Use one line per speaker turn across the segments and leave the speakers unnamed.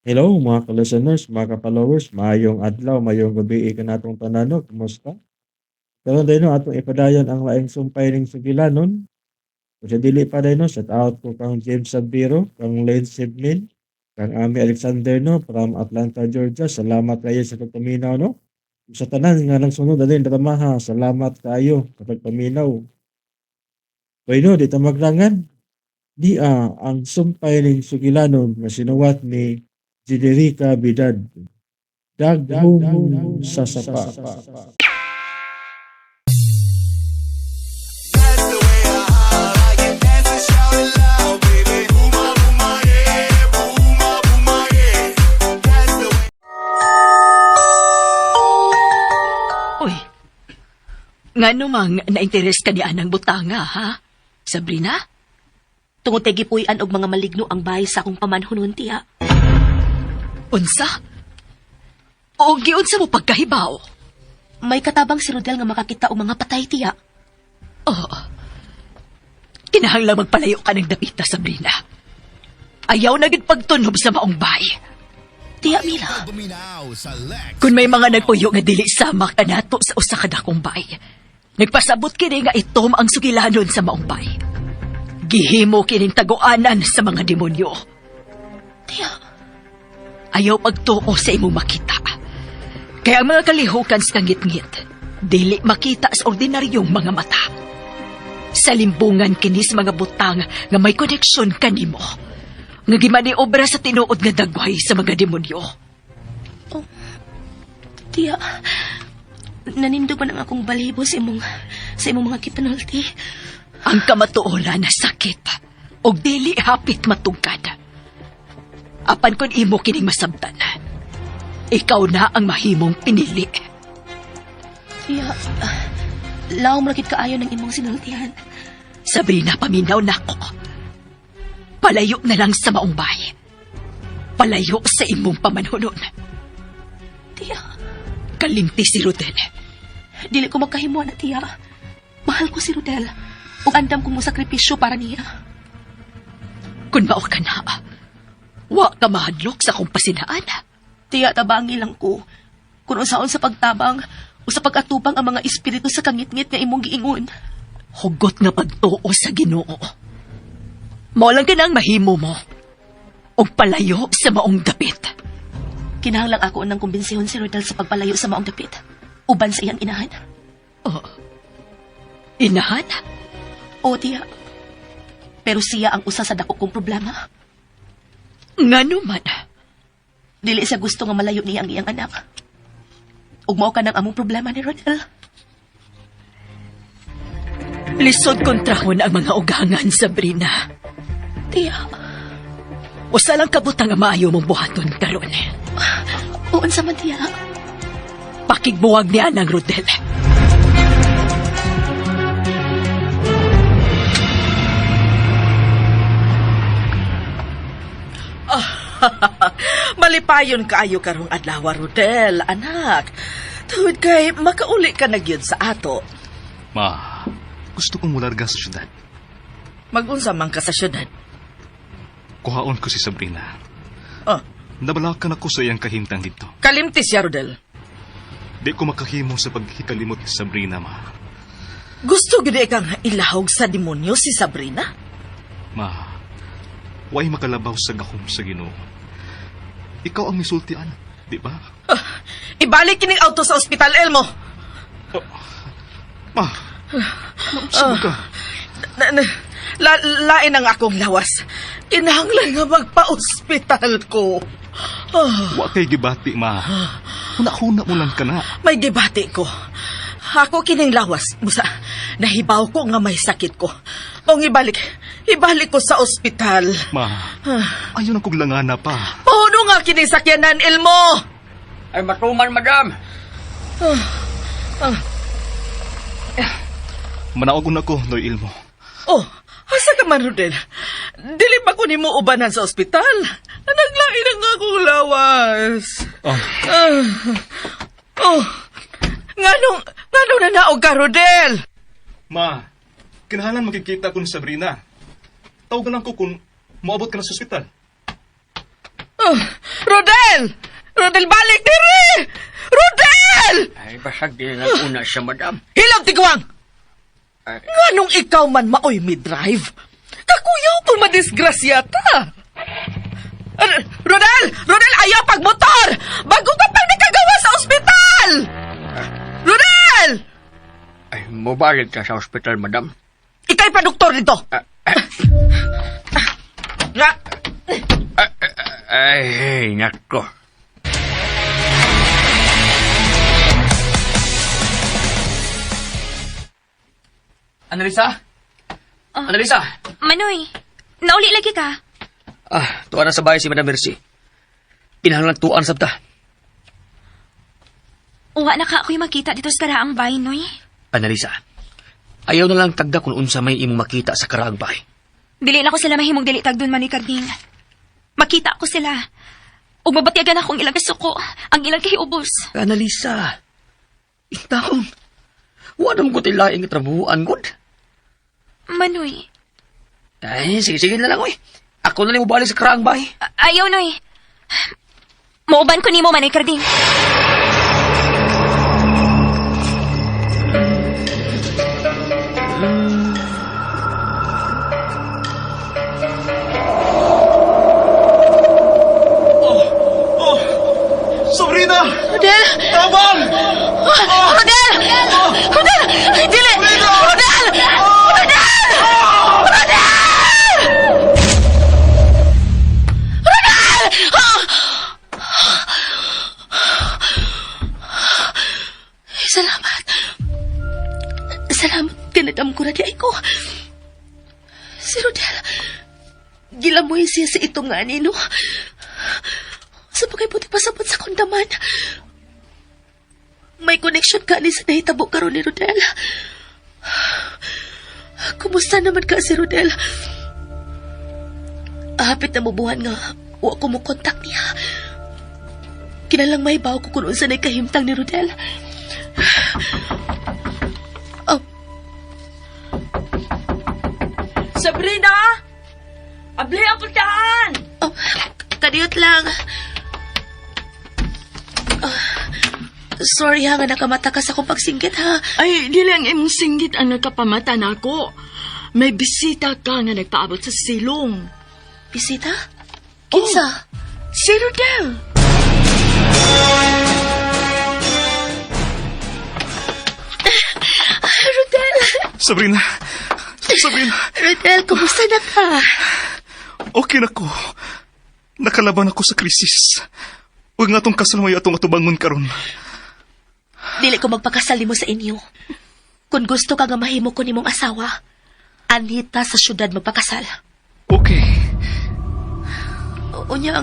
Hello mga ka-listeners, mga ka-followers, maayong adlaw, mayong gabi ka natong tanano, kumusta? Karon din no atong ipadayon ang laing sumpay ning sugilanon. Kung sa dili pa din no, shout out ko kang James Sabiro, kang Lane Sibnin, kang Ami Alexander no from Atlanta, Georgia. Salamat kayo sa pagpaminaw no. Sa tanan nga nang sunod din dramaha, salamat kayo sa pagpaminaw. Bueno, di ta magrangan. Ang sumpay ning sugilanon nga sinuwat ni Jiderica Bidad. Daghong sa sapa.
That's the way I can dance and shout it loud, baby. Booma, booma, yeah. Booma, booma, yeah. That's the way.
Uy, nga namang na-interes ka ni Anang Butanga, ha? Sabrina?
Tungod kay gipuy-an og mga maligno ang bahay sa akong pamanhunon tiya.
Unsa? O giunsa mo pagkahibaw?
May katabang si Rodel nga makakita og mga patay tiya.
Oh, kinahanglang magpalayo ka ng dapita, Sabrina. Ayaw na gid pagtunob sa maong bay.
Tiya Mila,
Buminaw sa Lex.
Kung may mga nagpuyo nga dili sama ka nato sa usa ka dakong bay, nagpasabot kini nga itom ang sugilanon sa maong bay. Gihimo kining taguanan sa mga demonyo.
tiya,
Ayaw pagtuo sa imong makita. Kaya ang mga kalihukan sa ngit-ngit, dili makita sa ordinaryong mga mata. Sa limbungan kini sa mga butang nga may koneksyon kanimo, nga gimaniobra sa tinuod nga dagway sa mga demonyo.
tiya. Nanindog man ang akong balibo sa imong mga kipanulti.
Ang kamatuolan na sakit o dili hapit matugkad. Apan kon imo kining masabtan, ikaw na ang mahimong pinili.
Tiya, laom rakit kaayo ng imong sinultihan.
Sabrina, paminaw na ako. Palayo na lang sa maong bahay. Palayo sa imong pamanhunon.
Tiya,
Kalimti si Rodel.
dili ko magkahimo na tiya. Mahal ko si Rodel. Ug andam kong musakripisyo para niya.
Kung mao ka na, wa ka mahadlok sa kong pasinaan.
Tiya, tabangi lang ko. Kung unsaon sa pagtabang o sa pag-atubang ang mga espiritu sa kangit-ngit nga imong giingon.
Hugot nga pagtuo sa Ginoo. Mao lang ka na ang mahimo mo. Og palayo sa maong dapit.
Kinahanglang ako nang kumbensihon si Rodel sa pagpalayo sa maong dapit. Uban sa iyang inahan.
Oh. Inahan?
O, tiya. Pero siya ang usa sa dako kong problema.
Ngano man?
Dili siya gusto nga malayo niya ang iyang anak. Ug mao ka ng among problema ni Rodel.
Lisod kontrahon ang mga ugangan, Sabrina.
Tiya,
Usa lang kabutang nga maayo mong buhaton karon.
uon sa man tiya.
Pakigbuwag niya ng Rodel.
Malipayon kaayo karong adlaw, Rodel, anak. Tuwid kay makauli ka na gyud sa ato.
Ma, gusto kong mularga sa syudad.
Magunsa man ka sa syudad.
Kuhaon ko si Sabrina.
Oh,
Nabalakan ako sa iyang kahintang dito.
kalimtis ya, Rodel.
Di ko makahimo sa paghikalimot ni Sabrina, ma.
Gusto gid kang ilahog sa demonyo si Sabrina?
Ma, way makalabaw sa gahom sa Ginoo. Ikaw ang misultian, di ba?
Ibalik kining auto sa ospital, Elmo.
Ma, mausap ka.
Lain ang akong lawas. Kinahanglan nga magpa-ospital ko.
Wa kay gibati, ma. Huna-huna mo lang ka na.
May gibati ko. Ako kining lawas. Musa, nahibaw ko nga may sakit ko. Kung ibalik ko sa ospital.
Ma, ayaw na kong langana pa.
Paano nga kining sakyanan, Elmo?
Ay matuman, madam.
Manaog na ko, Noy Ilmo.
Oh, asa ka man, Rodel? Dili ba ko nimo ubanan sa ospital? Naglain ang akong lawas. Nganong na naog ka, Rodel?
Ma, kinahanglan makikita ko ni Sabrina. Tawagan lang ko kung maabot ka na sa ospital.
Rodel! Rodel, balik diri! Rodel!
Ay, basag din ang una siya, madam.
Hilaw tigwang!
Ay,
Nganong ikaw man maoy midrive? Kakuyaw kung madisgrasya ta. Rodel! Rodel, ayaw pagmotor! Bago ka pang nakagawa sa ospital! Rodel!
ay, mobalik ka sa ospital, madam.
Ika'y pa doktor dito. Nga!
Ay, nako. Annalisa? Annalisa?
Manoy, nauli lagi ka.
Tuwa na sa bahay si Madam Mercy. Pinahanglan tuan sabta.
Uwa na ka ako'y makita dito sa karaang bahay, Noy.
Annalisa, ayaw na lang tagda kung unsa may imong makita sa karaang bahay.
Dili na ko sila mahimong dili tagdon, Manoy Carding. Makita ko sila. Ug mabatiagan akong ilang kasuko, ang ilang kahiubos.
Annalisa, itahon. Wala mo ko tilaing trabuhan, good.
Manoy,
Ay, sige na lang, oy. Ako na lang mo balik sa karaang bahay.
ayaw, Noy. Mauban ko nimo, Manoy Carding.
Sabrina!
Rodel!
Tabang!
Rodel! Rodel! Dili! Rodel! Rodel!
Salamat. Salamat, tinadam ko na di ay ko. Si Rodel, gilamoy siya sa itong nga nino. Sa pagkaibuti pasabot sa kondaman. May connection ka ni sa nahitabo karon ni Rodel. Kumusta naman ka si Rodel? Hapit na mubuhan nga, wa ko mo kontak niya. Kinalang may baw ko kung unsa na'y kahimtang ni Rodel.
Sabrina! Abli ang pagdaan!
Oh, kadiyot lang. Sorry ha, nga nakamata ka sa akong pagsinggit ha.
Ay, di lang imong singgit ang nagkapamata na ako. May bisita ka nga nagpaabot sa silong.
Bisita? Kinsa?
Si Rodel.
Rodel!
Sabrina! Sabrina!
Rodel, kumusta na ka?
Okay na ko. Nakalaban ako sa krisis. Huwag nga itong kasal mo atong atubangon karon.
Dili ko magpakasal mo sa inyo. Kung gusto ka nga mahimo ko nimong asawa, anita sa syudad magpakasal.
Okay.
O niya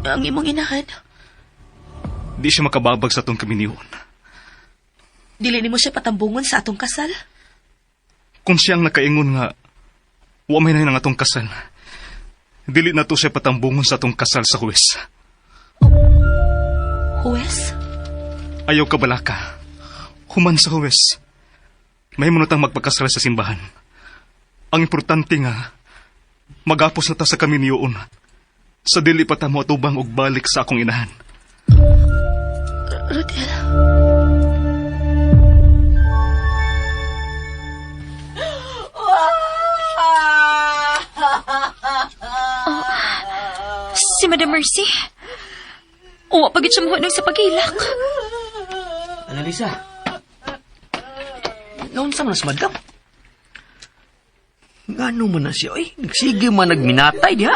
ang imong inahan.
Di siya makababag sa atong kaminiyon.
Dili nimo siya patambungon sa atong kasal.
Kung siyang nakaingon nga, wa may na ng atong kasal. Dili na to siya patambungon sa atong kasal sa huwes.
Huwes?
Ayaw ka balaka. Human sa huwes. May munatang magpakasal sa simbahan. Ang importante nga, magapos na ta sa kami niyoon. Sa dili pa ta mo atubang og balik sa akong inahan.
Rodel.
Si Madam Mercy. Uwa pagit siya mahunong sa pagilak.
Annalisa, noon sa manas madam. Ngano man na siya, oy. Nagsige man nagminatay, diha.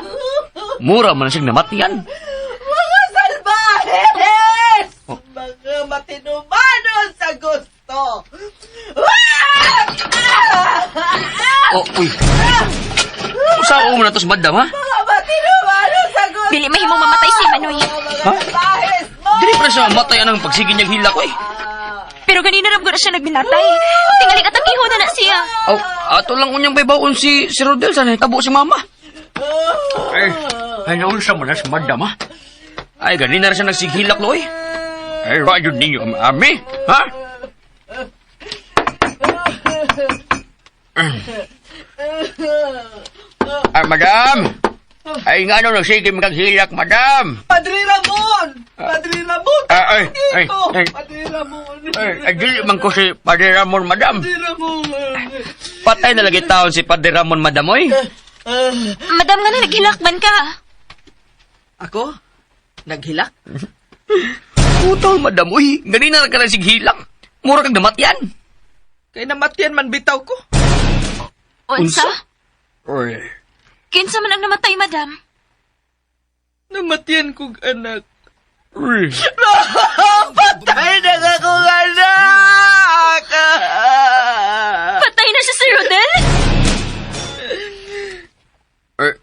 Mura man na siyang namatian.
Mga salbahes!
Oh.
Mga matinumano sa gusto!
Oh, uy. Usaw mo na to sa madam, ha?
Mga matinumano sa gusto!
Dili mahimong mamatay si Manoy.
Ha?
Salbahes mo!
Dili pa na siya mamatay anang pagsige niyang hilak, oy.
Pero ganina ram ko na siya nagminatay. Tingali at iho na siya.
Oh, ato lang unyang baybaon si Rodel sa tabo si mama. Ay naunsa mo na si madam, ha? Ay, ganina na siya nagsighilak, loy. Ay, radyo ninyo, ami, ha? Ay, madam! Ay, nga nung nagsige magaghilak, madam.
Padre Ramon! Padre Ramon!
Ay, ay,
Dito!
ay.
Padre Ramon!
Ay, dili man ko si Padre Ramon, madam.
Padre Ramon!
Patay na lagi taon si Padre Ramon, madam, oy.
Madam nga na naghilakban ka.
Ako? Naghilak?
Utol, madam, uy. Ganina na ka lang sighilak. Mura kang namatyan.
Kay namatyan man bitaw ko.
Unsa?
Uy.
Kinsa man ang namatay, madam?
Namatyan kong anak.
Uy.
Patay na nga kong anak!
Patay na siya, Sir Rodel?
Uy.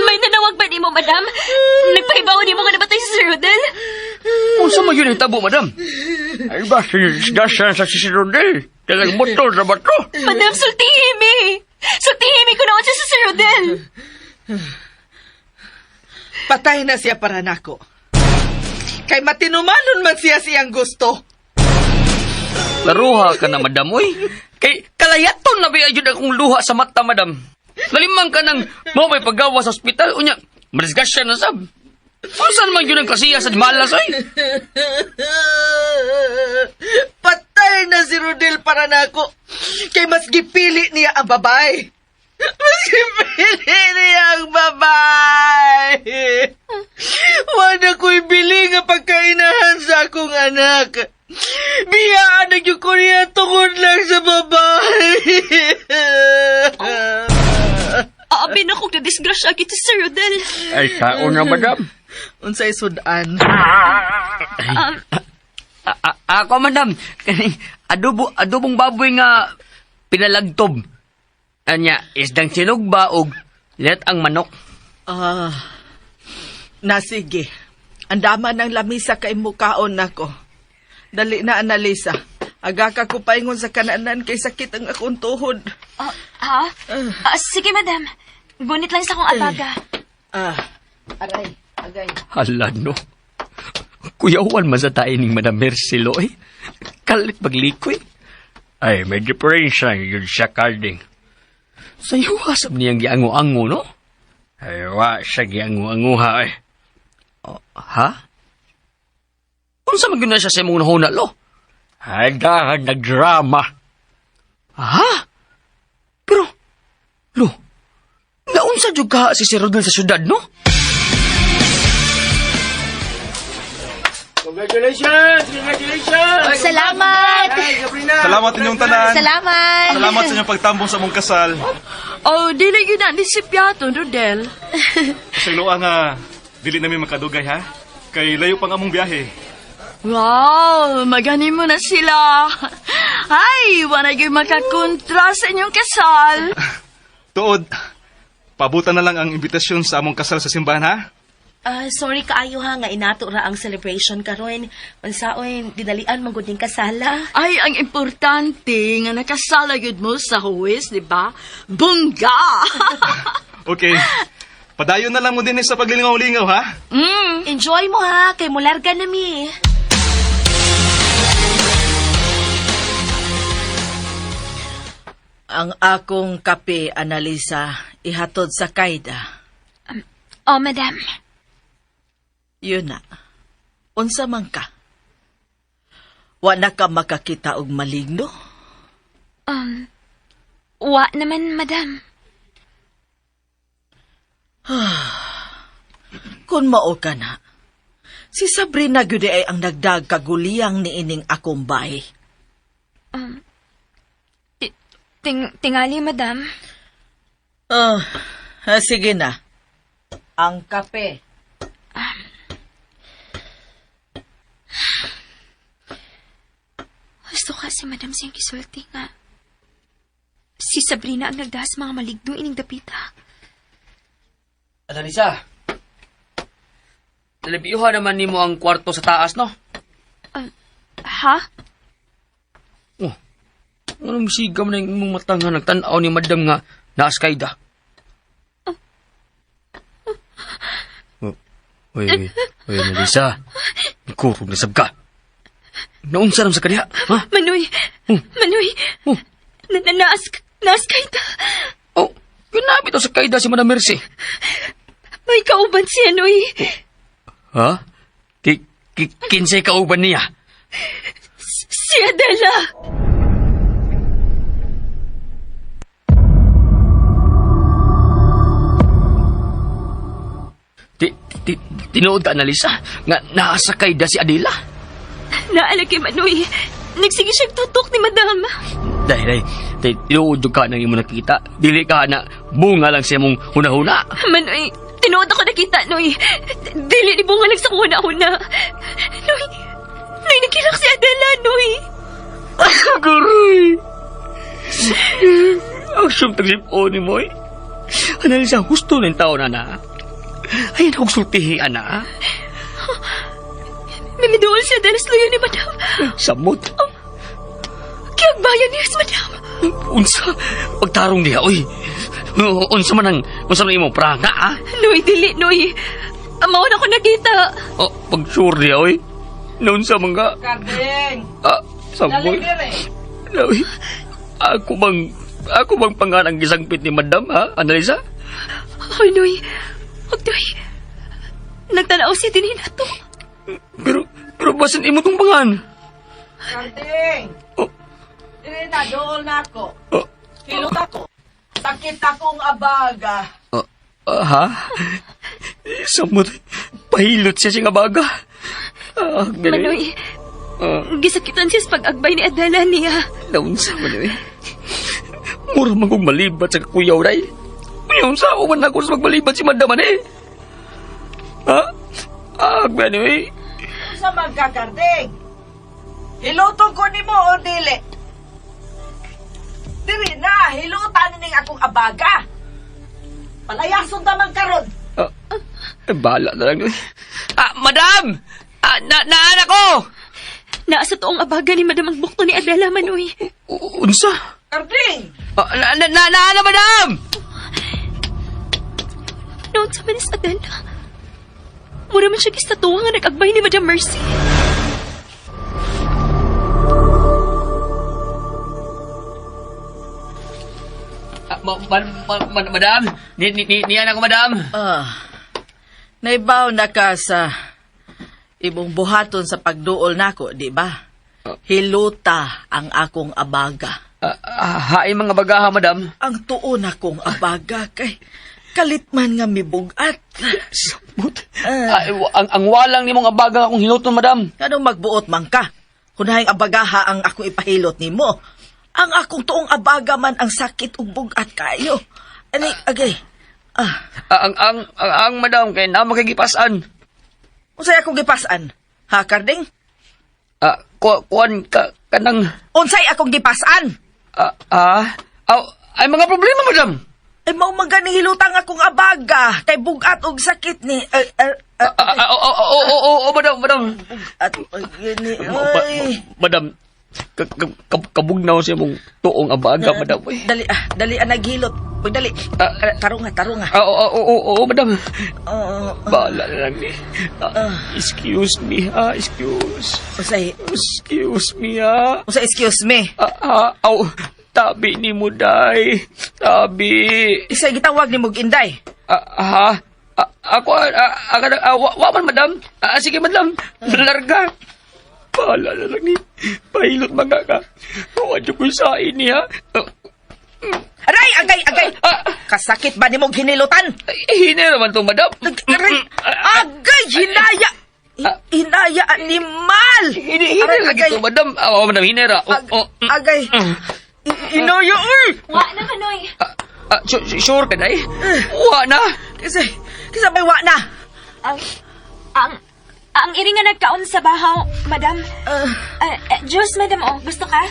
May nanawag ba ni mo, madam? Nagpahibaw ni mo nga namatay si Sir Rodel?
Unsa man yun yung tabo, madam? Ay ba, sinisdasan sa sisirodel. Dalang motor sa bato.
Madam, sultihimi! Sultihimi ko naon siya si Sir Rodel!
Patay na siya para nako. Kay matinumanon man siya siyang gusto.
Laruha ka na, madam, uy. Kay kalayaton na ba yun akong luha sa mata, madam. Lalimang ka ng mo may paggawa sa ospital. Unya, madisgasya na sab. Saan naman yun ang klasiya sa malas, oy?
Patay na si Rodel para nako. Kay mas gipili niya ang babae. Mas gipili niya ang babae. Wala ko'y bili nga pagkainahan sa akong anak. Biyaan na yung ko niya tungod lang sa babae.
Aabi na kong nadisgrasya kita, Sir Rodel.
Ay, taon na, madam.
Unsay sudan.
Ako, madam. Kaning adobong baboy nga pinalagtob. Anya, isdang sinugba og let ang manok.
Nasige. Andaman ng lamisa kay mukaon nako. Dali na, Analisa. Aga ka ko paingon sa kananan kay sakit ang akong tuhod.
Sige, madam. Gunit lang sa kong abaga.
Aray, agay.
Hala, no. Kuyawan man sa tayo ning Madam Mercilo, eh. Kalit paglikoy. Ay, may diferensya yun siya, Carding. Sa iwasap niyang giango-ango, no? Ay, wa siya giango-ango, ha, eh. Oh, ha? Kung sa maguna siya sa imong nahuna, lo? Ay, dahan nagdrama. Ha? Pero, lo, naunsa jud ka si Sir Rodel sa syudad, no? Congratulations! Congratulations!
Salamat!
Salamat inyong tanan.
Salamat!
Salamat sa inyong pagtambong sa mong kasal.
Oh, dili yun na ni si Piato, Rodel.
Sa iloa nga, dili namin makadugay ha. Kay layo pang among biyahe.
Wow, magani mo na sila. Ay, wanay yung makakontra sa inyong kasal.
Tuod, pabutan na lang ang imbitasyon sa among kasal sa simbahan ha.
Sorry kaayo ha, nga inato ra ang celebration karon. Unsaon, dinalian man gud ning kasala.
Ay, ang importante nga nakasala yun mo sa huwes, di ba? Bungga!
Okay, padayon na lang mo din sa paglilingaw-lingaw ha.
Enjoy mo ha, kay mularga na mi.
Ang akong kape, Analisa, ihatod sa Kaida.
Madam.
Yun na. Unsa man ka? Wa na ka makakita og maligno?
Wa naman, madam.
Kung mao ka na, si Sabrina gyud ay ang nagdag kaguliyang niining akong bahay.
Tingali, madam.
Sige na. Ang kape.
Gusto ka si madam siyang kisulti nga. Si Sabrina ang nagdahas mga maligno ining dapita.
Analisa, nalibiyuhan naman ni mo ang kwarto sa taas, no?
Ha?
Oh, anong sigam na yung mong mata nga nagtanaw ni madam nga naaskayda? Uy, Analisa, kurog na sab ka. Naunsa lang sa kaniya, ha?
Manoy! Manoy! Naas kayo ta!
Oh, Kinapit sa kayda si Madam Mercy.
May kauban siya, Noy.
Ha? Kinsay kauban niya?
Si Adela.
Tinuod ka, Annalisa, nga nakasakay da si Adela.
Naalagay man, Noy. Nagsige siyang tutok ni Madam.
Dahil, tinuod ka nang imo nakita. Dili ka na bunga lang siya mong huna-huna.
Manoy, tinuod ako nakita, Noy. Dili ni bunga lang sa kuna-una. Noy, nakilak si Adela, Noy.
Agoy! Ang siyang tagsipon ni Moy. Annalisa, gusto ng tao na na. Ayan akong sultihi, ana.
Mimiduol siya dahil sluyo ni Madam.
Samot.
Kiyagbayan niya si Madam.
Unsa? Pagtarong niya, oy. Unsa man imong pranga, ah?
Noy, dili, Noy. Amaw na ko nakita.
Oh, pag-sure niya, oy. Naunsa man ka?
Karding!
Saboy. Oy, ako bang pangarang gisangpit ni Madam, ha, Annalisa?
Ay, Noy. Huwag, Noy. Nagtanaw siya din hinato.
Pero basin imo tong pangan?
Karding!
Oh.
Dili na, dool na ako.
Oh.
Hilot ako. Sakit akong abaga.
Ha? Samot, pahilot siya siyang abaga.
Manoy, gisakitan siya sa pag-agbay ni Adela niya.
Naunsa, Manoy. Mura man kong malibat sa kakuyaw, Ray. Naunsa ako man ako sa magmalibat si Madam, eh. Ha? Manoy.
Sa magkakarding. Hilutong ko ni mo o dili? Dili na, hilutan ning akong abaga. Palayason naman karon.
Bala na lang. Madam! Naanak ko!
Naasa toong abaga ni Madam ang bukto ni Adela, Manoy.
Unsa?
Karding!
Naana, Madam!
Noon sa manis Adela. Mura man siya gistatuwa nga nag-agbay ni Madam Mercy.
Madam? Niyan ako, Madam.
Naibaw na ka sa ibong buhaton sa pagduol nako, di ba? Hiluta ang akong abaga.
Hain mga bagaha, Madam.
Ang tuon akong abaga kay kalitman nga mibugat.
Ang walang ni mong abaga akong hiluton, Madam.
Anong magbuot man ka? Kunahing abagaha ang akong ipahilot nimo. Ang akong tuong abaga man ang sakit ug bugat kayo. Ani, agay.
Ang Madam, kay na makigipasan.
Unsay akong gipasan? Ha, Karding?
Kuan kanang...
Unsay akong gipasan?
Ay mga problema, Madam.
Ay, mao man gani hilutang akong abaga. Kay bugat og sakit ni...
Madam.
At, gini, ay...
Madam, kabugnaw siya mong tuong abaga, Madam.
Dali, naghilot. Uy, dali. Tarunga.
Oo, Madam.
Oo.
Bahala na lang ni. Excuse me, ha? Excuse me, ha?
Unsay excuse me?
Tabi ni mo, day. Tabi.
Isay gitawag ni Mug Inday.
Waman, Madam. Sige, Madam. Larga. Bahala na lang ni. Pahilot mga ka. Huwag ko sa ini, ha?
Aray, agay! Kasakit ba ni Mug hinilutan?
Hinera man to, Madam.
Aray, agay, hinaya! Hinaya, animal!
Hinera lagi to, Madam. Madam, hinera.
Agay. Inoyo, uy!
Wa na, Manoy.
Sure ka, day? Wa na.
Kisa may wa na?
Ang iri nga nagkaon sa bahaw, Madam. Juice, Madam, oh. Gusto ka?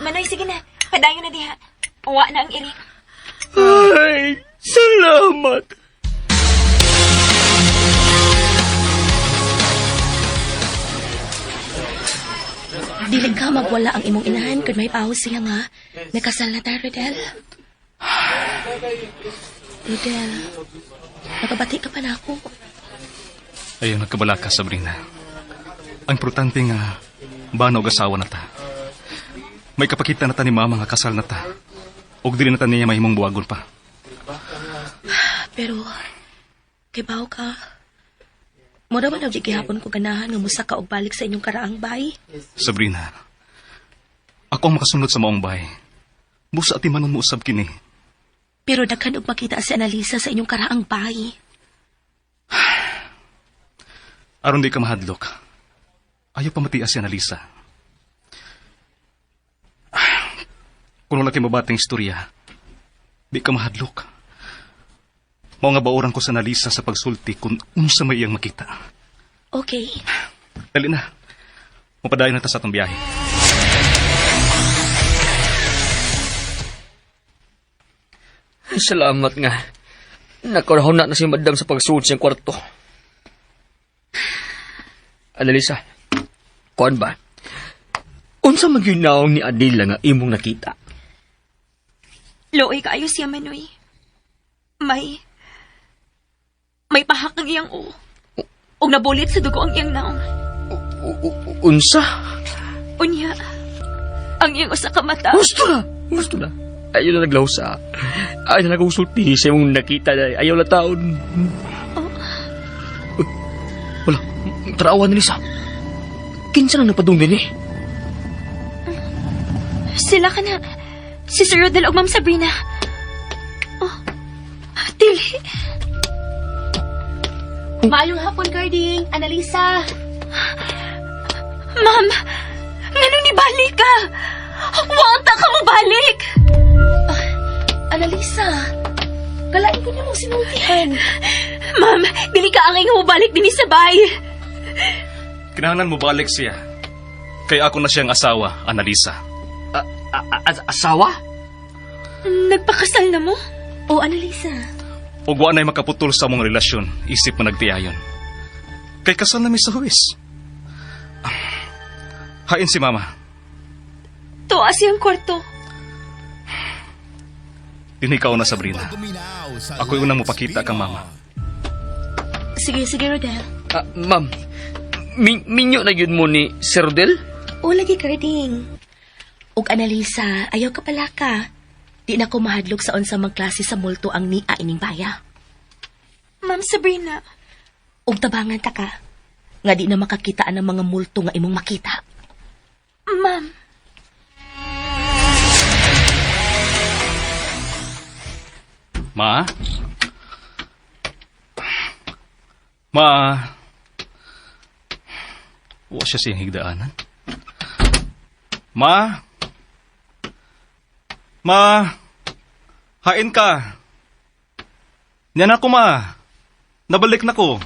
Manoy, sige na. Padayon na diha. Wa na ang iri.
Ay, salamat.
Dili ka magwala ang imong inahan kung may paus siya nga. Nakasal na ta, Rodel. Rodel, nakabati ka pa na ako.
Ayaw nagkabala ka, Sabrina. Ang importante nga, banog asawa na ta. May kapakita na ta ni Mama nga kasal na ta. Og dili na ta niya mahimong buwagon pa.
Pero, kay bawo ka, mura ba na gihapon ko ganahan nga musa ka og balik sa inyong karaang bay?
Sabrina, ako ang makasunod sa maong bahay. Busa at imanon mo usab kini.
Pero daghan og makita si Annalisa sa inyong karaang bay.
Aron di ka mahadlok. Ayaw pa matias si Annalisa. Kung wala kayo mabating istorya, di ka mahadlok. Mao nga baoran ko sa Annalisa sa pagsulti kung unsa may iyang makita.
Okay.
Dali na. Mapadayon na ta sa atong biyahe.
Salamat nga. Nakurahon na si madam sa pagsuot siyang kwarto. Annalisa, kuan ba? Unsa man ginaong ni Adela nga imong nakita?
Looy kaayo siya, Manoy. May pahak ang iyang o. O nabulit sa dugo ang iyang naong.
Unsa?
Unya, ang iyang usa ka mata.
Gusto na. Ayaw na naglawsa. Ayaw na nagausulti sa imong nakita. Ayaw na taon. Wala, tarawan ni Lisa. Kinsa na napadung din eh.
Sila ka na. Si Sir Rodel o Ma'am Sabrina. Oh, dili.
Maayong hapon, Carding. Annalisa.
Ma'am, ngano ni balik ka? Wanta ka mabalik.
Annalisa, kalain ko niyo mong sinultihan.
Ma'am, dili ka angay nga mabalik din sa bay.
Kinahanglan mo balik siya. Kaya ako na siyang asawa, Annalisa.
Asawa?
Nagpakasal na mo?
O, Annalisa.
Ug wa na'y makaputol sa among relasyon, isip mo nagtiayon. Kay kasal na mi sa huwis. Hain si Mama.
Tuwa siyang kwarto.
Dinikaw na, Sabrina. Ako'y unang mapakita kang Mama.
Sige, Rodel.
Ma'am, minyo na yun mo ni Sir Rodel?
O, lagi, Carding. Og Annalisa, ayaw ka pala ka. Di na ko mahadlok sa unsa mang klase sa multo ang nia ining baya.
Ma'am Sabrina.
Og tabangan ta ka. Nga di na makakitaan ng mga multo nga imong makita.
Ma'am.
Ma? Wa siya siyang higdaanan. Ma? Hain ka. Yan ako, Ma. Nabalik na ko.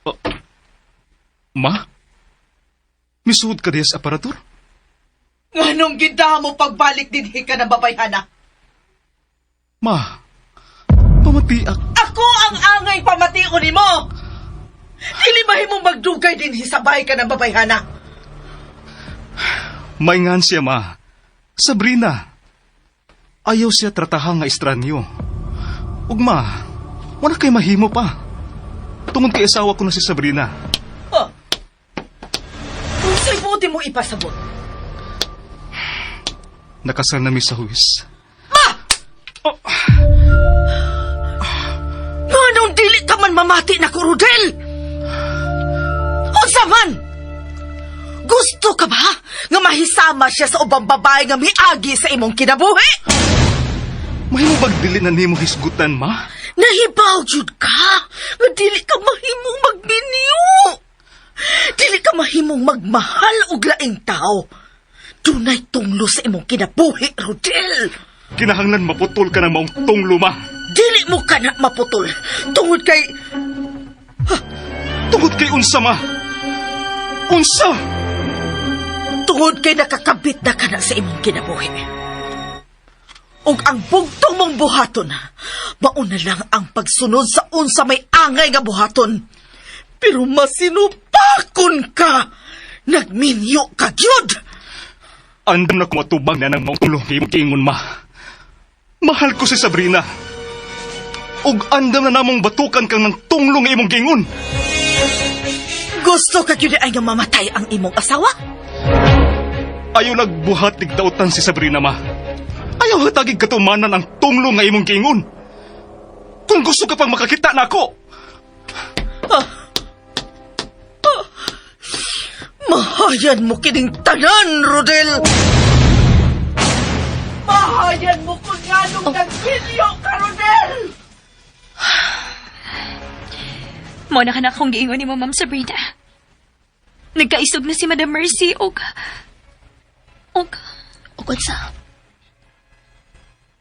Oh. Ma? Misuod ka diya sa aparatur?
Nganong gindahan mo pagbalik din ka ng babayhana?
Ma, pamatiak.
Ako ang angay pamation ni mo! Dili mahimong magdugay din hisabay ka ng babayhana.
Maingan siya, Ma. Sabrina. Ayaw siya tratahang nga estranyo. Ug ma, wala kay mahimo pa. Tungod kay asawa ko na si Sabrina.
Oh. Kung sa'y buti mo ipasabot.
Nakasal na mi sa huwis.
Nganong dili ka man mamati na ko, Rodel? Unsa man? Gusto ka ba nga mahisama siya sa ubang babae nga miagi sa imong kinabuhi?
Mahimo bagdili na nimo hisgutan, ma?
Nahibaw jud ka nga dili ka mahimong magbiniyo. Dili ka mahimong magmahal og laing tao. Dunay tunglo sa imong kinabuhi, Rodel.
Kinahanglan maputol ka ng maong tunglo, ma.
Dili mo ka na maputol. Tungod kay...
Tungod kay unsa, ma? Unsa?
Tungod kay nakakabit na ka na sa imong kinabuhi. Og ang bugtong mong buhaton, mauna lang ang pagsunod sa unsa may angay nga buhaton. Pero masinupakon ka. Nagminyo ka gyud.
Andam na kumatubang na ng maong tunglo ingon, ma. Mahal ko si Sabrina. Og andam na namong batukan kang ng tunglo nga imong gingon.
Gusto ka gyud ay nga mamatay ang imong asawa?
Ayaw nagbuhat tigdautan si Sabrina, ma. Ayaw hatagig katumanan ang tunglo nga imong giingon. Kung gusto ka pang makakita na ako,
Mahayan mo kining tanan, Rodel! Mahayan mo kung ganong nagpilyo ka, Rodel!
Mo na ka na akong giingon ni mo, Ma'am Sabrina. Nagkaisog na si Madam Mercy, o
Unsa?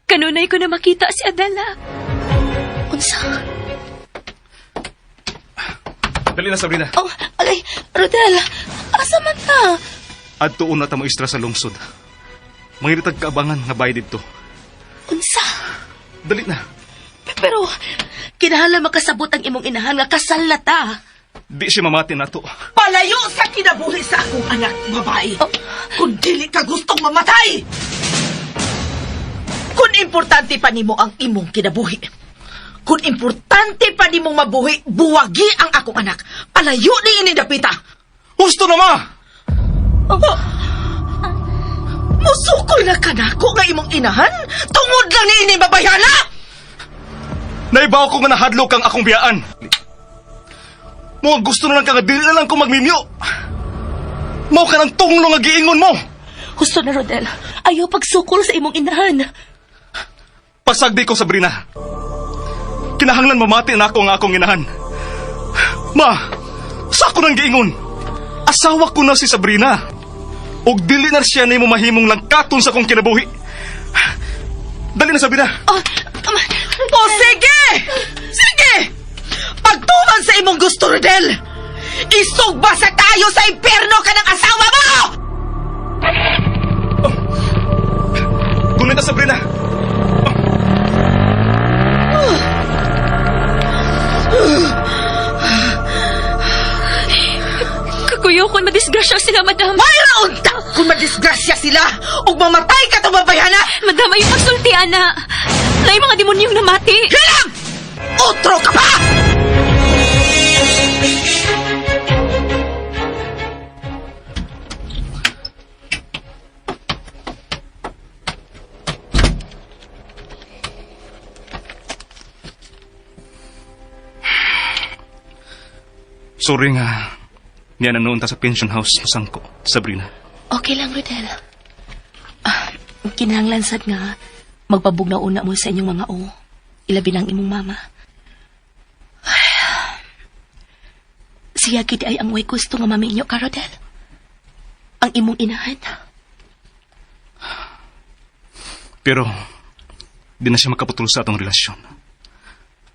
kanunay ko na makita si Adela.
Unsa?
dali na, Sabrina.
Oh, alay, Rodel, asa man ta?
Adtuon na ta mo istra sa lungsod. Mangiritag kaabangan nga bayad dito.
Unsa?
Dali na.
Pero, kinahanglan makasabot ang imong inahan nga kasal na ta.
Di siya mamati na to.
Palayo sa kinabuhi sa akong anak, babae.
Oh.
Kung dili ka gustong mamatay! Kung importante pa nimo ang imong kinabuhi. Kung importante pa nimong mabuhi, buwagi ang akong anak. Palayo ni inidapita.
Husto na, ma!
Musukol na kanako nga imong inahan? Tungod lang ni ini babayana!
Naibaw ko nga nahadlok kang akong biyaan. Mo gusto na lang ka nga dili na lang ko magmimyo. Mao ka ng tunglo nga giingon mo.
Gusto na, Rodel. Ayaw pagsukol sa imong inahan.
Pasagdi ko, Sabrina. Kinahanglan mamati na ako nga akong inahan. Ma, sa ako nang giingon. Asawa ko na si Sabrina. Og dili na siya nimo mahimong langkaton sa kong kinabuhi. Dali na, Sabrina.
O sige! Sige! Pagtuman sa imong gusto, Rodel! Isugba sa tayo sa impyerno ka ng asawa mo!
Tunay na, Sabrina.
Kakuyaw ko madisgrasya sila, Madam.
Mayroon ta kung madisgrasya sila o mamatay ka tumabayana!
Madam, ay pagsulti, ana. Nay mga demonyong namati.
Hilam! Otro ka pa!
Sorry nga. Niya na noon ta sa pension house masangko, Sabrina.
Okay lang, Rodel. Kinahanglan sad nga magpabugnaw una mo sa inyong mga o. Ilabi ng imong mama. Siya gid ay ang way gusto nga maminyo ka, Rodel. Ang imong inahan.
Pero, di na siya makaputol sa atong relasyon.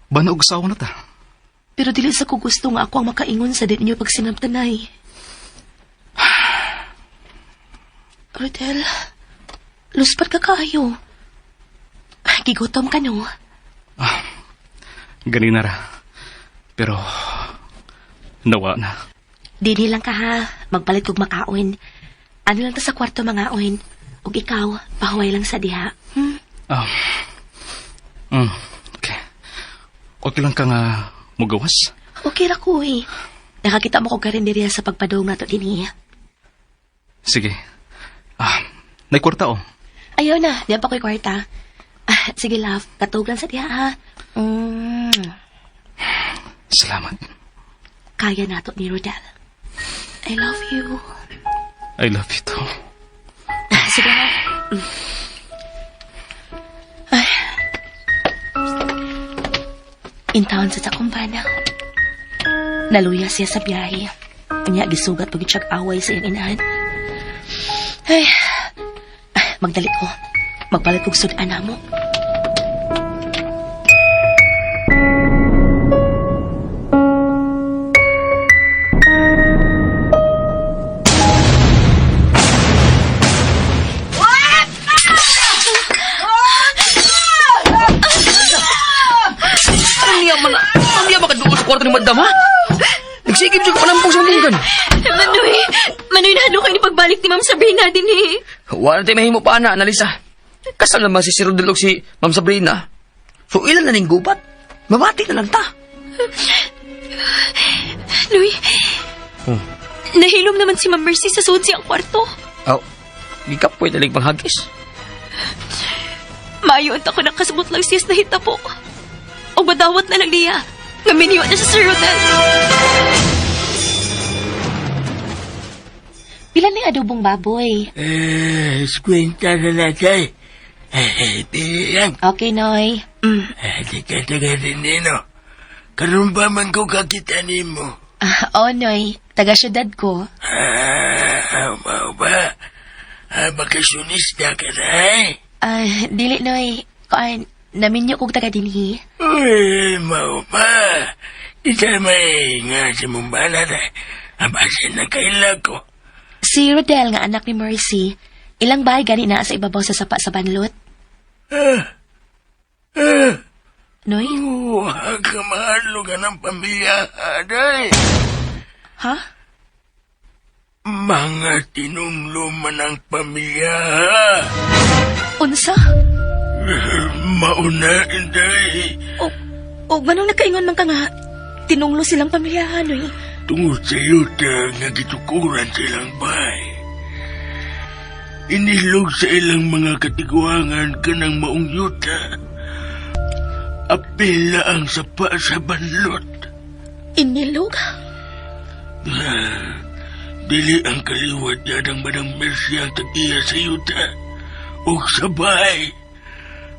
Bana og asawa na ta.
Pero dili sa ko gusto nga ako ang makaingon sa din inyo pagsinabtanay. Rodel, luspat ka kayo. Gigutom ka, no?
Ganina ra. Pero, nawa na.
Dili lang ka, ha. Magpalit kog makaon. Ano lang ta sa kwarto mangaon. Ug ikaw, pahuway lang sa diha.
Okay. Okay lang ka nga mugawas?
Okay ra ko, eh. Nakakita mo ko karinderiya sa pagpadong nato din,
Sige. Naikwarta, oh.
Ayaw na, di pa ko'y kwarta. Sige, love. Katog lang sa diha, ha.
Salamat.
Kaya nato ni Rodel. I love you.
I love you too.
Sige, ha. Ay. In town sa takumpana. Naluya siya sa biyahe. Kanya gisugat pag siyag away sa iyang inahan. Ay. Magdali ko. Magpalit kong sudan mo.
Ano niya makaduol sa kwarto ni Madam, ha? Nagsigib siya kapalampong sa munggan.
Manoy na kayo ni pagbalik ni Ma'am Sabrina din, eh.
Wala tayo mahimo pa, ana, Analisa. Kasal naman si Rodel og si Ma'am Sabrina. So, ilan na ning gubat? Mamati na lang ta.
Noy, nahilom naman si Ma'am Mercy sa suod siyang kwarto.
Oh, gikapoy talig panghagis.
Maayo unta ko nakasabot lang siyas na hitabo. O madawat na lang niya. Nga miniwa na sa Sir Rodel.
Pila may adobong baboy.
Skwenta na natin. Tiyang,
Okay, Noy.
di ka taga rin nino. Karoon ba man ko kakita ni mo?
Oo, Noy. Taga-syudad ko.
Mau ba? Bakasyonista ka na
Dili, Noy. Kuan, naminyo kong taga-dinhi.
Uy, mau ba? Di ka may nga si Mumbala na. Abasin na kailan ko.
Si Rodel nga anak ni Mercy. Ilang bahay gani na sa ibabaw sa sapa sa banlot. Noy?
Huwag ka mahalo ka ng pamilya, aday.
Ha?
Mga tinunglo man ang pamilya.
Unsa?
Mauna, inday.
O ganong nakaingon man ka nga, tinunglo silang pamilyahan, Noy.
Tungod sa yuta nga gitukuran silang bahay. Inilog sa ilang mga katiguangan ka ng maong yuta. Apil na ang sapa sa banlot.
Inilog?
Dili ang kaliwat yan ang Madang Mercy ang tagiya sa yuta o sa bahay.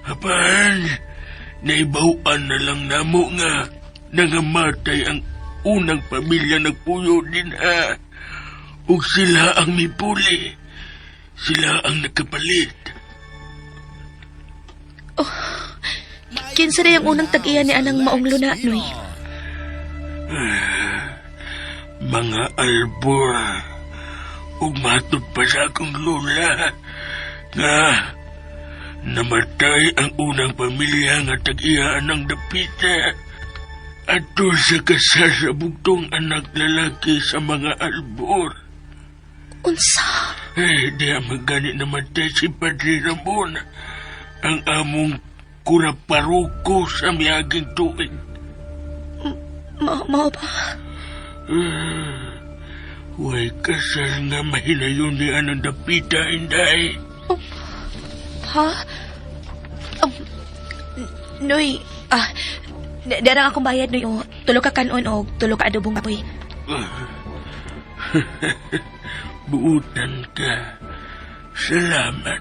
Apan, naibawaan na lang namo nga nangamatay ang unang pamilya nagpuyo din ha. O sila ang mipuli. Sila ang nagkapalit.
Kinsa na yung unang tag-iya ni anang maong luna, Noy?
Mga albor. Ug matod pa sa akong lola nga namatay ang unang pamilya nga tag-iyaan ng dapita. Ato sa kasal sa bugtong anak lalaki sa mga albor.
Unsa?
Di magani namatay si Padre Ramon, ang among kuraparuko sa miyaging tuig.
Mao ba?
Huwag kasal nga mahinayon ni anong dapita, inday.
Ha? Noy, darang akong bayad, Noy. Tulo ka kanon o tulo ka adobong baboy.
Buutan ka. Salamat.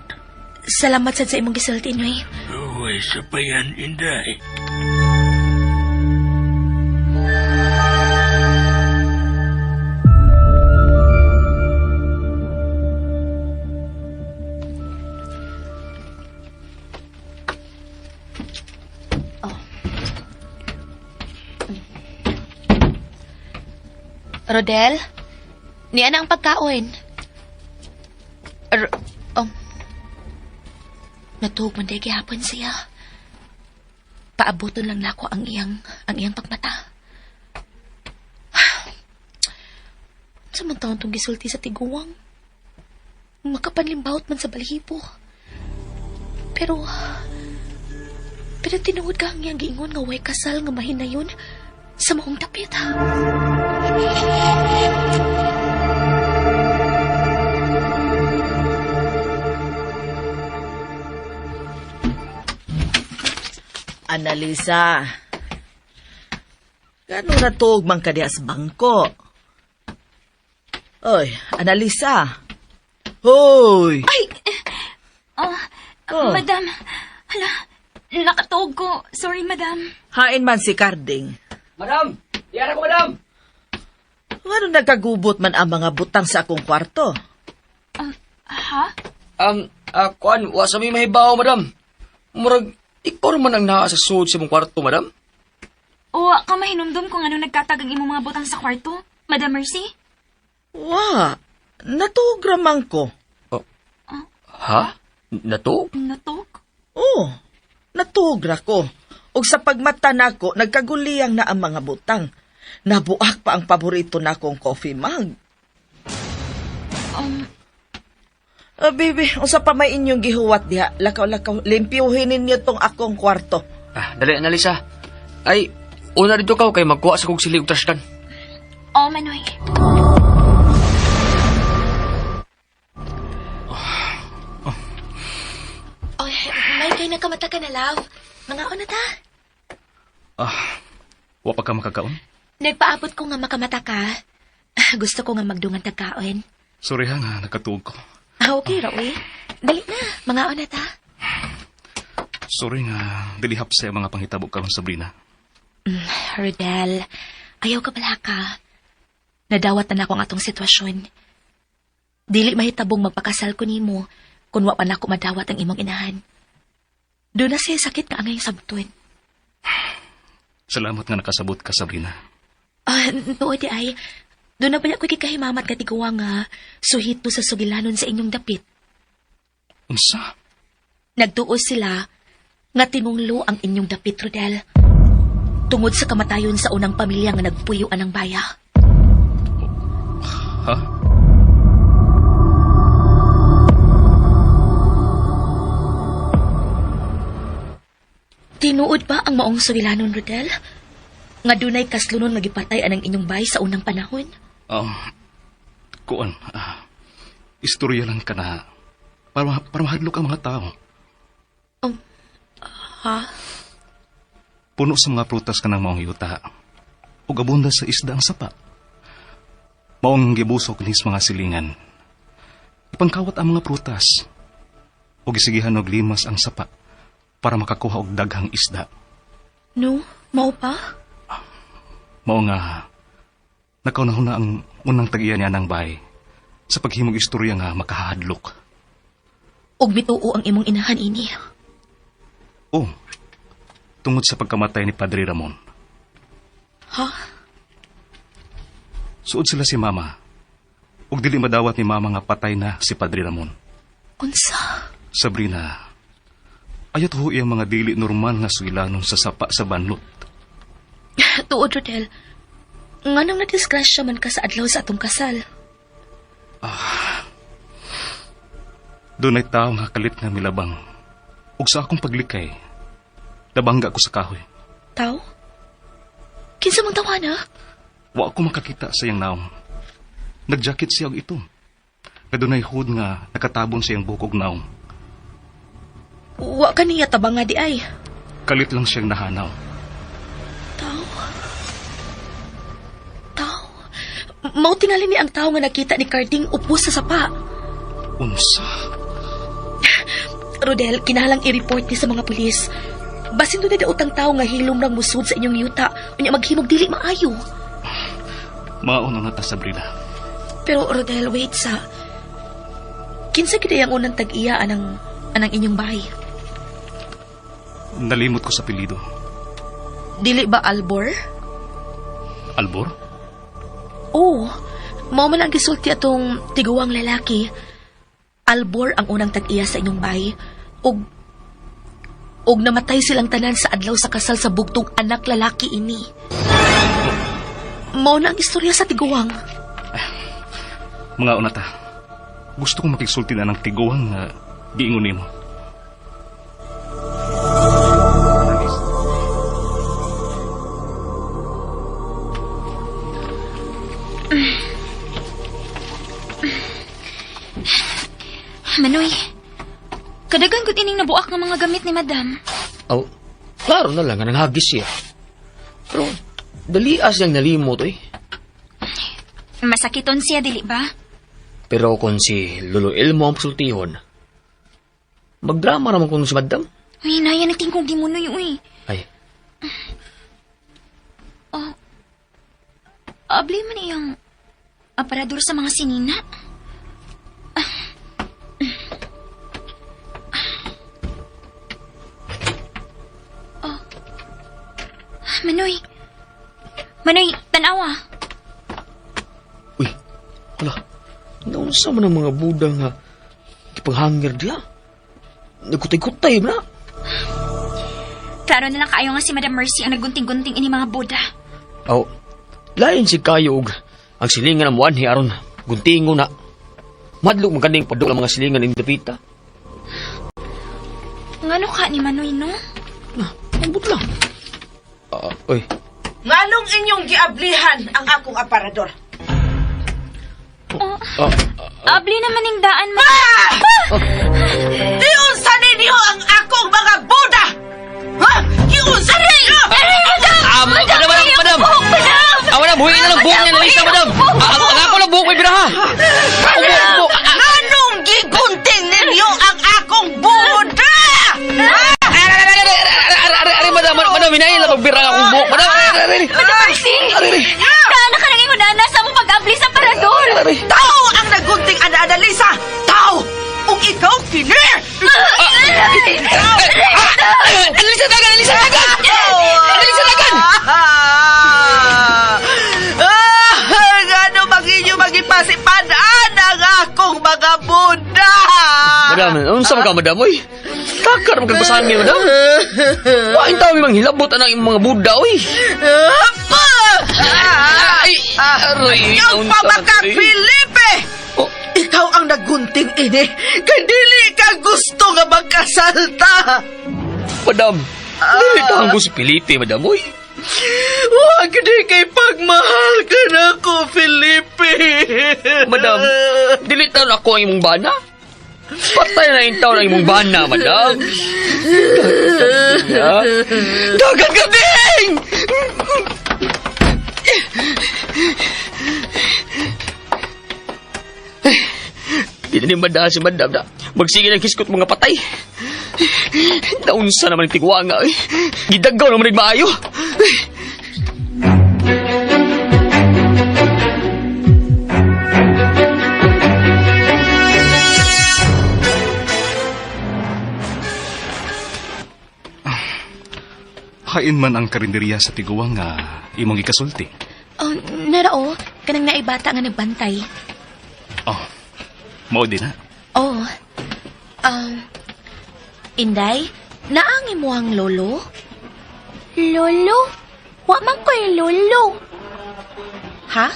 Salamat sad sa imong gisulti, Noy.
Huwag sa payan, inday.
Rodel? Niya na ang pagkaon. Natug man day gihapon siya. Paabuton lang nako ang iyang pagmata. Samantang itong gisulti sa tiguwang. Makapanlimbawt man sa balahibo. Pero tinuod ka ang iyang giingon nga way kasal nga mahinayon sa maong dapit.
Analisa. Gano'n natug man ka diha sa bangko? Oy, Analisa. Hoy!
Ay!
Oh.
Madam. Hala, nakatuog ko. Sorry, madam.
Hain man si Carding.
Madam! Diyan ako, madam!
Ano nagkagubot man ang mga butang sa akong kwarto?
Ha?
Kuan, wa sa may mahibaw, madam. Murag, ikaw man ang naa sa suod sa mong kwarto, madam.
O, ka mahinumdum kung ano nagkatagang imong mga butang sa kwarto? Madam Mercy?
Wa, natugraman ko.
Ha? Nato?
Natog?
Oh, natugra ko. Ug sa pagmata nako, nagkaguliyang na ang mga butang. Nabuak pa ang paborito nakong coffee mug. Bibi, usa pa may inyong gihuwat diha. Lakaw-lakaw, limpyuhin ninyo tong akong kwarto.
Dali, Analisa. Ay, una dito ka kay magkuha sa kong sili ug trashcan.
O, Manoy.
Kay nakamata ka na, love. Mga na ta.
Wa pa ka makakaon?
Nagpaabot ko nga makamata ka. Gusto ko nga magdungan tagkaon.
Sorry ha nga, nakatuog ko.
Okay, Raoy. Dali na, mga na ta.
Sorry nga, dilihap sa mga panghitabo karon Sabrina.
Rodel, ayaw ka pala ka. Nadawat na ako ang atong sitwasyon. Dili mahitabong magpakasal ko nimo kung wa pa na ako madawat ang imong inahan. Doon na siya sakit nga angay sabtuin.
Salamat nga nakasabot ka, Sabrina.
Tuod ay, doon na pala ko kikahimamat katiguwa nga suhito sa sugilanon sa inyong dapit.
Unsa?
Nagtuos sila nga tinunglo ang inyong dapit, Rodel. Tungod sa kamatayon sa unang pamilya nga nagpuyuan ng baya.
Ha?
Tinuod ba ang maong sugilanon, Rodel? Nga dunay kaslunon nga gipatay anang inyong bay sa unang panahon?
Kuan, istorya lang ka na para mahadlok ang mga tao.
Ha?
Puno sa mga prutas ka ng maong yuta. Ug abunda sa isda ang sapa. Maong gibusok nis mga silingan. Ipangkawat ang mga prutas. Ug gisigihan og limas ang sapa para makakuha og daghang isda.
No? Mao pa?
Mao nga nakaunahon na ang unang tag-iya niya ng bahay sa paghimog istorya nga makahadlok.
Og bituo ang imong inahan ini.
Oh, tungod sa pagkamatay ni Padre Ramon.
Ha?
Suod sila si Mama. Ug dili madawat ni Mama nga patay na si Padre Ramon.
Unsa?
Sabrina, ayat ho iyang mga dili normal nga sugilanon sa sapa sa banlot.
Tuod, Rodel. Nga nang nadisgrasya man ka sa adlaw sa atong kasal.
Doon ay tao nga kalit nga milabang. Ug sa akong paglikay, nabangga ko sa kahoy.
Tao? Kinsa mong tawana?
Wa ako makakita sa iyang naong. Nagjakit siya og ito. Nga doon ay hud nga nakatabon sa iyang bukog naong.
Wa ka niya tabang nga di ay.
Kalit lang siyang nahanaw.
Tao? Tao? Mao tingali ni ang tao nga nakita ni Carding upos sa sapa.
Unsa?
Rodel, kinahanglang i-report ni sa mga pulis. Basin doon na utang tao nga hilom ng musod sa inyong yuta. Unya maghimog dili maayo.
Mauna na ta, Sabrina.
Pero Rodel, wait sa... Kinsa gid ang unang tag-iya anang inyong bahay?
Nalimot ko sa apelyido.
Dili ba Albor?
Albor?
Oo. Mao man ang gisulti atong tiguwang lalaki. Albor ang unang tag-iya sa inyong bahay. Og namatay silang tanan sa adlaw sa kasal sa bugtong anak lalaki ini. Mao na ang istorya sa tiguwang.
Mga unata, gusto kong makigsulti na ng tiguang na giingon nimo.
Manoy, kadagan ko ining nabuak ng mga gamit ni Madam.
Klaro na lang nga nanghagis siya. Pero, dalias niyang nalimot
Masakiton siya, dili ba?
Pero kung si Lolo Elmo ang pasultihon, magdrama naman kung si Madam.
Uy, naya natin kong di mo noy, uy.
Ay,
Abli man iyang aparador sa mga sinina. Manoy, tanawa.
uy, wala. Naunsa man ang mga budang nga ipaghangir diya. Nagkutay-kutay na.
Klaro na lang kaayo nga si Madam Mercy ang naggunting-gunting ini mga Buddha.
Lain si kayo og ang silingan ng muanhi aron guntingo na. Madlok maganing padok ang mga silingan in dapita.
Ngano ka ni Manoy, no?
Ambot lang. Oy,
Nganong inyong giablihan ang akong aparador?
Abli naman ning daan,
Diyon sa ninyo ang akong mga
Madam! Madam, huwin na lang buhok niya na Lisa, madam! Ang ako lang buhok may biraha!
Anong gigunting ninyo ang akong buda?
Madam, hinahin lang magbirang akong buhok, madam!
Madam Mercy! Kaana ka nang ingunana sa mong pag-abli sa parador!
Tao ang nagunting ana Lisa! Tao! Kung ikaw, Pilir!
Alisa dagan! Alisa dagan! Alisa dagan!
Gano mag-inyo magipasipadaan ang akong mga buda!
Madam, anong sama ka, madam, oy? Takar mo kagbasahan niya, madam? Wain tao may manghilabot ang mga Buddha, oy!
Apa! Ikaw pa baka, Felipe!
Oh.
Ikaw ang nagunting ini, kay dili ka gusto nga magkasalta!
Madam, dili tahan ko si Felipe, madam, oy!
Huwag di kay pagmahal ka na ko, Felipe!
Madam, dili taon ako ang imong bana? Patay na yung taon ang imong bana, madam! Dagan ka ding! Di na ni madaan si madam na magsige ng hiskot mga patay. Naunsa naman ang tigwa nga, eh. Gidagaw naman ang maayo.
Hain man ang karinderiya sa tiguang nga imong ikasulti.
Oh, narao, kanang naibata nga nagbantay.
Oh, mao din na.
Oh, Inday, naangi mo ang lolo? Lolo? Wa man ko'y lolo. Ha?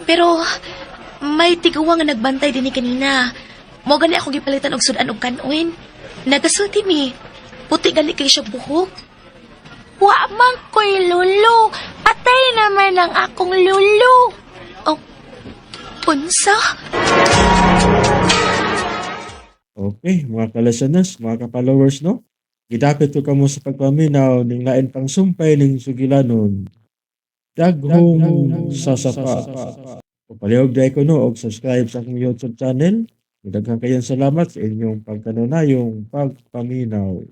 Pero, may tiguwa nga nagbantay din ni kanina. Mo gani ako gipalitan og sudan og kanuin. Nagasulti mi. Puti gali kay siya buhok. Wa man ko'y lolo. Patay naman ang akong lolo. Oh, punsa?
Okay, mga kalasanas, mga kapalowers, no? Gidapit ko kamo sa pagpaminaw ning lain pang sumpay ning sugilanon. Daghong sasapa. Palihog day ko no og subscribe sa akong YouTube channel. Daghang kayong salamat sa inyong pagkanunayong pagpaminaw.